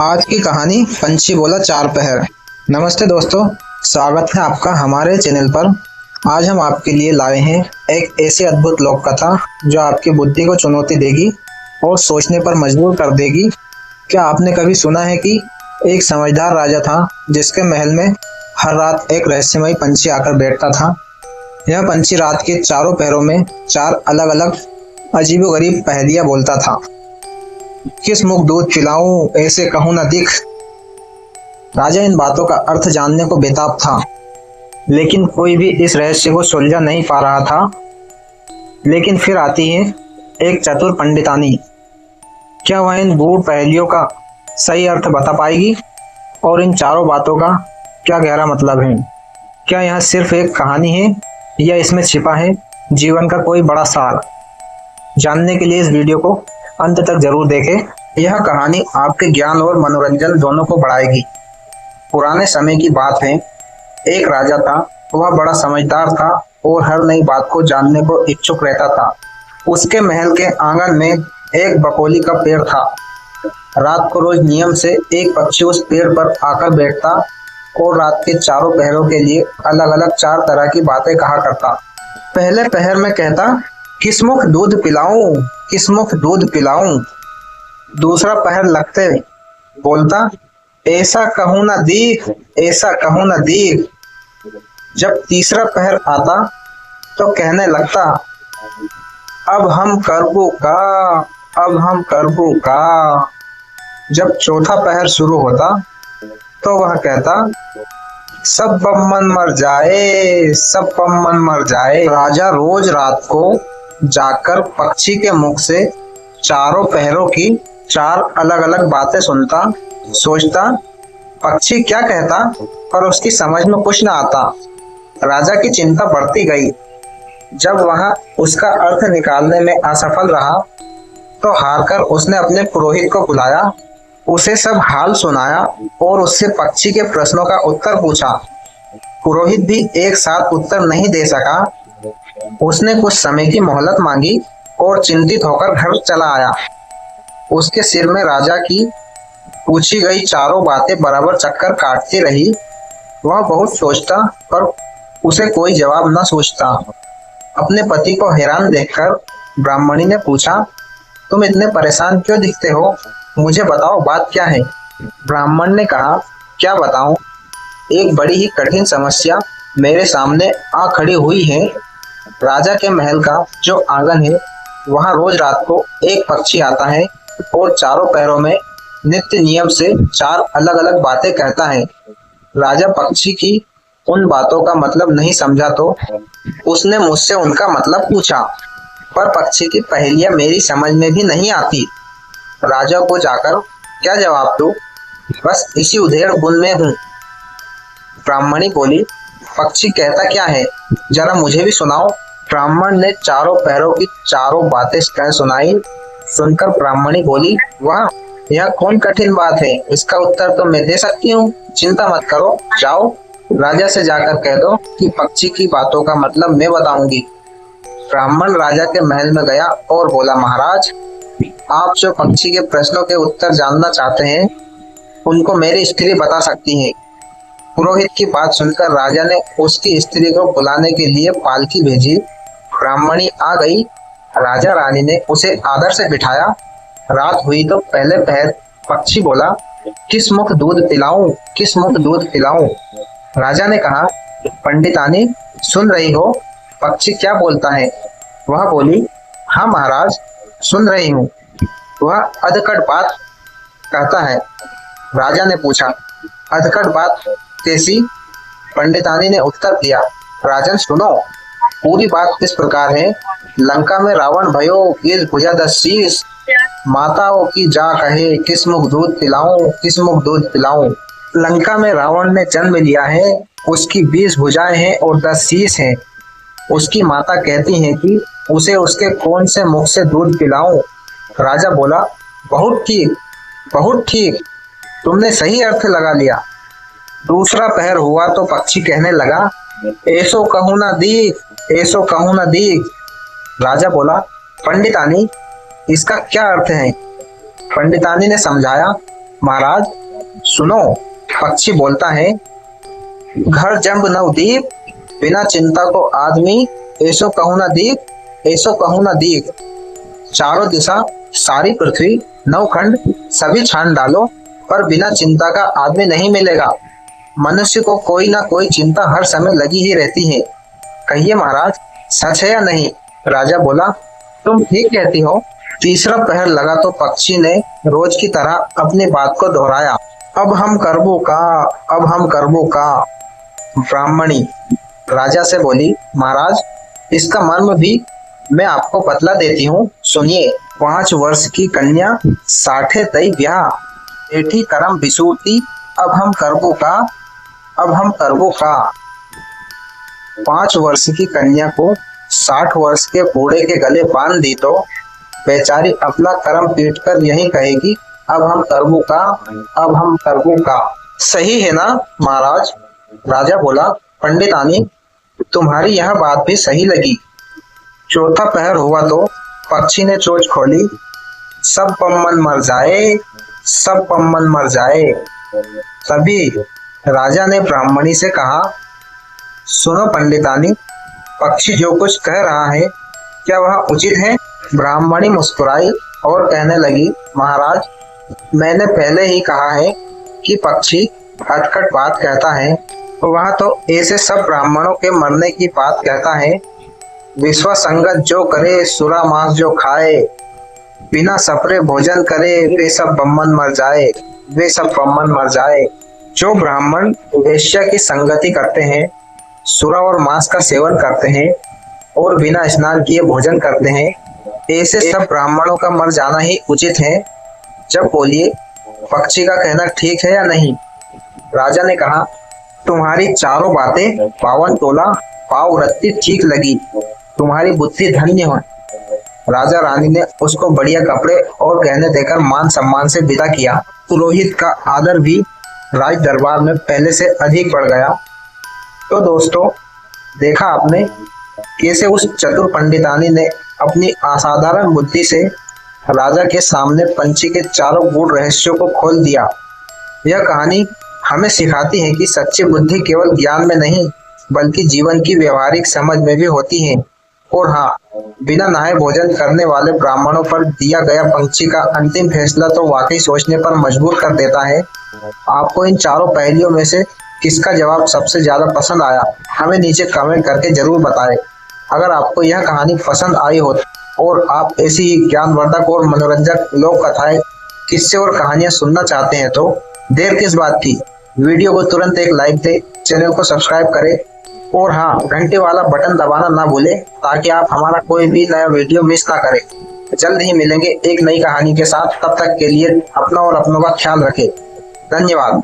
आज की कहानी पंछी बोला चार पहर। नमस्ते दोस्तों, स्वागत है आपका हमारे चैनल पर। आज हम आपके लिए लाए हैं एक ऐसी अद्भुत लोक कथा जो आपकी बुद्धि को चुनौती देगी और सोचने पर मजबूर कर देगी। क्या आपने कभी सुना है कि एक समझदार राजा था जिसके महल में हर रात एक रहस्यमयी पंछी आकर बैठता था। यह पंछी रात के चारों पहरों में चार अलग अलग अजीबोगरीब पहेलियां बोलता था। किस मुख दूध पिलाऊं, ऐसे कहूं न दिख। राजा इन बातों का अर्थ जानने को बेताब था, लेकिन कोई भी इस रहस्य को सुलझा नहीं पा रहा था। लेकिन फिर आती है एक चतुर पंडितानी। क्या वह इन गूढ़ पहेलियों का सही अर्थ बता पाएगी और इन चारों बातों का क्या गहरा मतलब है? क्या यह सिर्फ एक कहानी है या इसमें छिपा है जीवन का कोई बड़ा सार? जानने के लिए इस वीडियो को अंत तक जरूर देखें। यह कहानी आपके ज्ञान और मनोरंजन दोनों को बढ़ाएगी। पुराने समय की बात है। एक राजा था। वह बड़ा समझदार था और हर नई बात को जानने को इच्छुक रहता था। उसके महल के आंगन में एक बकोली का पेड़ था। रात को रोज नियम से एक पक्षी उस पेड़ पर आकर बैठता और रात के चारों पहरों के लिए अलग अलग चार तरह की बातें कहा करता। पहले पहर में कहता, किसमुख दूध पिलाऊं, किसमुख दूध पिलाऊं। दूसरा पहर लगते बोलता, ऐसा कहूं ना दीख, ऐसा कहूं ना दीख। जब तीसरा पहर आता तो कहने लगता, अब हम करबू का, अब हम करबू का। जब चौथा पहर शुरू होता तो वह कहता, सब बम्मन मर जाए, सब बम्मन मर जाए। राजा रोज रात को जाकर पक्षी के मुख से चारों पहरों की चार अलग अलग बातें सुनता, सोचता पक्षी क्या कहता, पर उसकी समझ में कुछ न आता। राजा की चिंता बढ़ती गई। जब वह उसका अर्थ निकालने में असफल रहा तो हारकर उसने अपने पुरोहित को बुलाया, उसे सब हाल सुनाया और उससे पक्षी के प्रश्नों का उत्तर पूछा। पुरोहित भी एक साथ उत्तर नहीं दे सका। उसने कुछ समय की मोहलत मांगी और चिंतित होकर घर चला आया। उसके सिर में राजा की पूछी गई चारों बातें बराबर चक्कर काटती रही। वह बहुत सोचता पर उसे कोई जवाब न सोचता। अपने पति को हैरान देखकर ब्राह्मणी ने पूछा, तुम इतने परेशान क्यों दिखते हो? मुझे बताओ, बात क्या है? ब्राह्मण ने कहा, क्या बताऊं, एक बड़ी ही कठिन समस्या मेरे सामने आ खड़ी हुई है। राजा के महल का जो आंगन है वहां रोज रात को एक पक्षी आता है और चारों पहरों में नित्य नियम से चार अलग अलग बातें कहता है। राजा पक्षी की उन बातों का मतलब नहीं समझा तो उसने मुझसे उनका मतलब पूछा, पर पक्षी की पहेलियां मेरी समझ में भी नहीं आती। राजा को जाकर क्या जवाब दूं? बस इसी उधेड़ बुन में हूँ। ब्राह्मणी बोली, पक्षी कहता क्या है, जरा मुझे भी सुनाओ। ब्राह्मण ने चारों पहरों की चारों बातें कह सुनाई। सुनकर ब्राह्मणी बोली, वाह, यह कौन कठिन बात है, इसका उत्तर तो मैं दे सकती हूँ। चिंता मत करो, जाओ राजा से जाकर कह दो कि पक्षी की बातों का मतलब मैं बताऊंगी। ब्राह्मण राजा के महल में गया और बोला, महाराज, आप जो पक्षी के प्रश्नों के उत्तर जानना चाहते हैं उनको मेरी स्त्री बता सकती है। पुरोहित की बात सुनकर राजा ने उसकी स्त्री को बुलाने के लिए पालकी भेजी। ब्राह्मणी आ गई। राजा रानी ने उसे आदर से बिठाया। रात हुई तो पहले पहर पक्षी बोला, किस मुख दूध पिलाऊं, किस मुख दूध पिलाऊं। राजा ने कहा, पंडितानी सुन रही हो पक्षी क्या बोलता है? वह बोली, हाँ महाराज, सुन रही हूँ। वह अधकट बात कहता है। राजा ने पूछा, अधकट बात कैसी? पंडितानी ने उत्तर दिया, राजन सुनो, पूरी बात इस प्रकार है। लंका में रावण भयो, गिर भुजा 10 शीश। माताओं की जा कहे, किस मुख दूध पिलाऊं, किस मुख दूध पिलाऊं। लंका में रावण ने जन्म लिया है। उसकी 20 भुजाएं हैं और 10 शीश हैं। उसकी माता कहती हैं कि उसे उसके कौन से मुख से दूध पिलाऊं। राजा बोला, बहुत ठीक, बहुत ठीक, तुमने सही अर्थ लगा लिया। दूसरा पहर हुआ तो पक्षी कहने लगा, ऐसो कहूं ना दीख, ऐसो कहूं ना दीख। राजा बोला, पंडितानी इसका क्या अर्थ है? पंडितानी ने समझाया, महाराज सुनो, पक्षी बोलता है, घर जंब नवदीप, बिना चिंता को आदमी, ऐसो कहूँ ना दीप, ऐसो कहूँ ना दीप। चारों दिशा, सारी पृथ्वी, नवखंड सभी छान डालो, पर बिना चिंता का आदमी नहीं मिलेगा। मनुष्य को कोई ना कोई चिंता हर समय लगी ही रहती है। कहिए महाराज, सच है या नहीं? राजा बोला, तुम ठीक कहती हो। तीसरा पहर लगा तो पक्षी ने रोज की तरह अपनी बात को दोहराया, अब हम करबो का, अब हम करबो का। ब्राह्मणी राजा से बोली, महाराज इसका मर्म भी मैं आपको बतला देती हूँ, सुनिए। 5 वर्ष की कन्या, 60 तई ब्याह, एठी करम बिसूती, अब हम करबो का, अब हम करबो का। 5 वर्ष की कन्या को 60 वर्ष के बूढ़े के गले बांध दी तो बेचारी अपना कर्म पीट कर यही कहेगी, अब हम करबो का, अब हम करबो का। सही है ना महाराज? राजा बोला, पंडितानी तुम्हारी यह बात भी सही लगी। चौथा पहर हुआ तो पक्षी ने चोंच खोली, सब पम्मन मर जाए, सब पम्मन मर जाए। तभी राजा ने ब्राह्मणी से कहा, सुनो पंडितानी, पक्षी जो कुछ कह रहा है क्या वह उचित है? ब्राह्मणी मुस्कुराई और कहने लगी, महाराज मैंने पहले ही कहा है कि पक्षी खटखट बात कहता है, वह तो ऐसे सब ब्राह्मणों के मरने की बात कहता है। विश्व संगत जो करे, सुरा मांस जो खाए, बिना सपरे भोजन करे, वे सब बम्मन मर जाए, वे सब बम्मन मर जाए। जो ब्राह्मण वेश्या की संगति करते हैं, सुरा और मांस का सेवन करते हैं और बिना स्नान किए भोजन करते हैं, ऐसे सब ब्राह्मणों का मर जाना ही उचित है। जब बोलिए, पक्षी का कहना ठीक है या नहीं? राजा ने कहा, तुम्हारी चारों बातें पावन तोला पाव रत्ती ठीक लगी, तुम्हारी बुद्धि धन्य हो। राजा रानी ने उसको बढ़िया कपड़े और गहने देकर मान सम्मान से विदा किया। पुरोहित का आदर भी राज दरबार में पहले से अधिक बढ़ गया। तो दोस्तों, देखा आपने कैसे उस चतुर पंडितानी ने अपनी असाधारण बुद्धि से राजा के सामने पंछी के चारों गूढ़ रहस्यों को खोल दिया। यह कहानी हमें सिखाती है कि सच्ची बुद्धि केवल ज्ञान में नहीं बल्कि जीवन की व्यवहारिक समझ में भी होती है। और हाँ, बिना नहाए भोजन करने वाले ब्राह्मणों पर दिया गया पंछी का अंतिम फैसला तो वाकई सोचने पर मजबूर कर देता है। आपको इन चारों पहेलियों में से किसका जवाब सबसे ज्यादा पसंद आया, हमें नीचे कमेंट करके जरूर बताएं। अगर आपको यह कहानी पसंद आई हो और आप ऐसी ही ज्ञानवर्धक और मनोरंजक लोक कथाएं, किस्से और कहानियां सुनना चाहते हैं तो देर किस बात की, वीडियो को तुरंत एक लाइक दे, चैनल को सब्सक्राइब करें और हाँ, घंटे वाला बटन दबाना ना भूलें ताकि आप हमारा कोई भी नया वीडियो मिस ना करें। जल्द ही मिलेंगे एक नई कहानी के साथ, तब तक के लिए अपना और अपनों का ख्याल रखें। धन्यवाद।